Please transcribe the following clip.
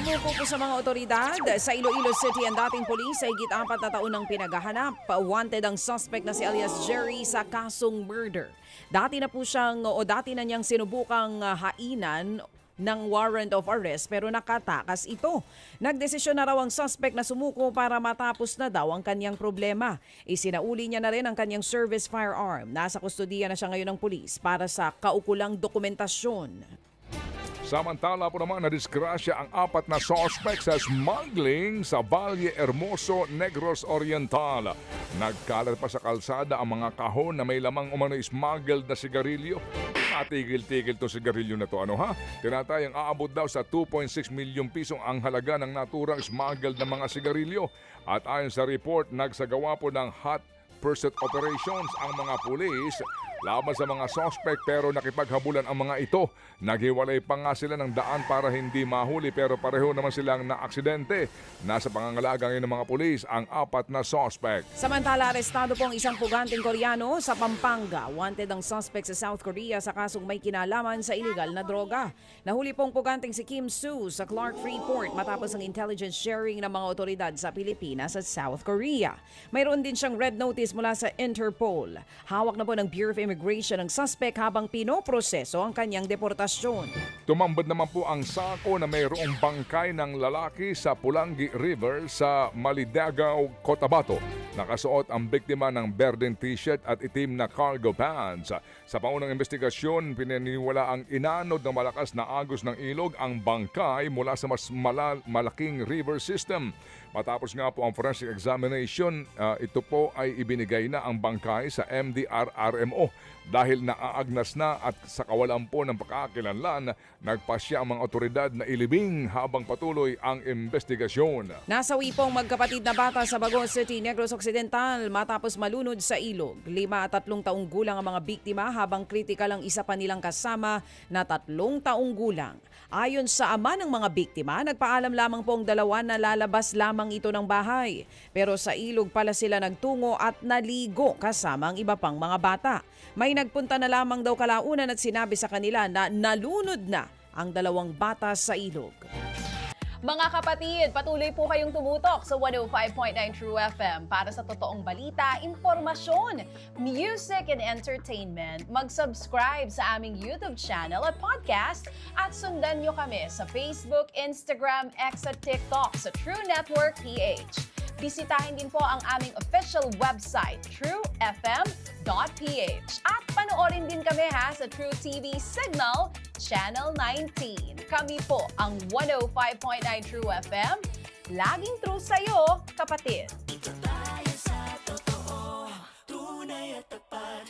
Sumuko po sa mga otoridad. Sa Iloilo City, ang dating polis ay higit 4 na taon ng pinaghahanap. Wanted ang suspect na si alias Jerry sa kasong murder. Dati na niyang sinubukang hainan ng warrant of arrest pero nakatakas ito. Nagdesisyon na raw ang suspect na sumuko para matapos na daw ang kanyang problema. Isinauli niya na rin ang kanyang service firearm. Nasa kustodiya na siya ngayon ng pulis para sa kaukulang dokumentasyon. Samantala po naman nadisgrasya ang 4 na suspect sa smuggling sa Valle Hermoso, Negros Oriental. Nagkalat pa sa kalsada ang mga kahon na may lamang umano smuggled na sigarilyo. Matigil-tigil to sigarilyo na to, Tinatayang aabot daw sa 2.6 milyong pisong ang halaga ng naturang smuggled na mga sigarilyo. At ayon sa report, nagsagawa po ng hot pursuit operations ang mga pulis laban sa mga suspect pero nakipaghabulan ang mga ito. Naghiwalay pa nga sila ng daan para hindi mahuli pero pareho naman silang naaksidente. Nasa pangangalaga ngayon ng mga pulis ang 4 na suspect. Samantala, arestado po ang isang puganteng Koreano sa Pampanga. Wanted ang suspect sa South Korea sa kasong may kinalaman sa iligal na droga. Nahuli pong puganteng si Kim Soo sa Clark Freeport matapos ang intelligence sharing ng mga otoridad sa Pilipinas at South Korea. Mayroon din siyang red notice mula sa Interpol. Hawak na po ng Bureau of Immigration ang suspect habang pinoproseso ang kanyang deportasyon. Tumambad naman po ang sako na mayroong bangkay ng lalaki sa Pulangi River sa Malidagaw, Cotabato. Nakasuot ang biktima ng berdeng t-shirt at itim na cargo pants. Sa paunang investigasyon, pinaniniwala ang inanod ng malakas na agos ng ilog ang bangkay mula sa mas malaking river system. Matapos nga po ang forensic examination, ito po ay ibinigay na ang bangkay sa MDR-RMO. Dahil naaagnas na at sa kawalan po ng pagkakakilanlan, nagpasya ang mga otoridad na ilibing habang patuloy ang investigasyon. Nasawi pong magkapatid na bata sa Bagong City, Negros Occidental matapos malunod sa ilog. 5 at 3 taong gulang ang mga biktima habang kritikal ang isa pa nilang kasama na 3 taong gulang. Ayon sa ama ng mga biktima, nagpaalam lamang pong 2 na lalabas lamang ito ng bahay. Pero sa ilog pala sila nagtungo at naligo kasama ang iba pang mga bata. May nagpunta na lamang daw kalaunan at sinabi sa kanila na nalunod na ang 2 bata sa ilog. Mga kapatid, patuloy po kayong tumutok sa 105.9 True FM para sa totoong balita, impormasyon, music and entertainment. Mag-subscribe sa aming YouTube channel at podcast at sundan nyo kami sa Facebook, Instagram, X at TikTok sa True Network PH. Bisitahin din po ang aming official website, truefm.ph. At panoorin din kami sa True TV Signal, Channel 19. Kami po ang 105.9 True FM. Laging true sa'yo, kapatid.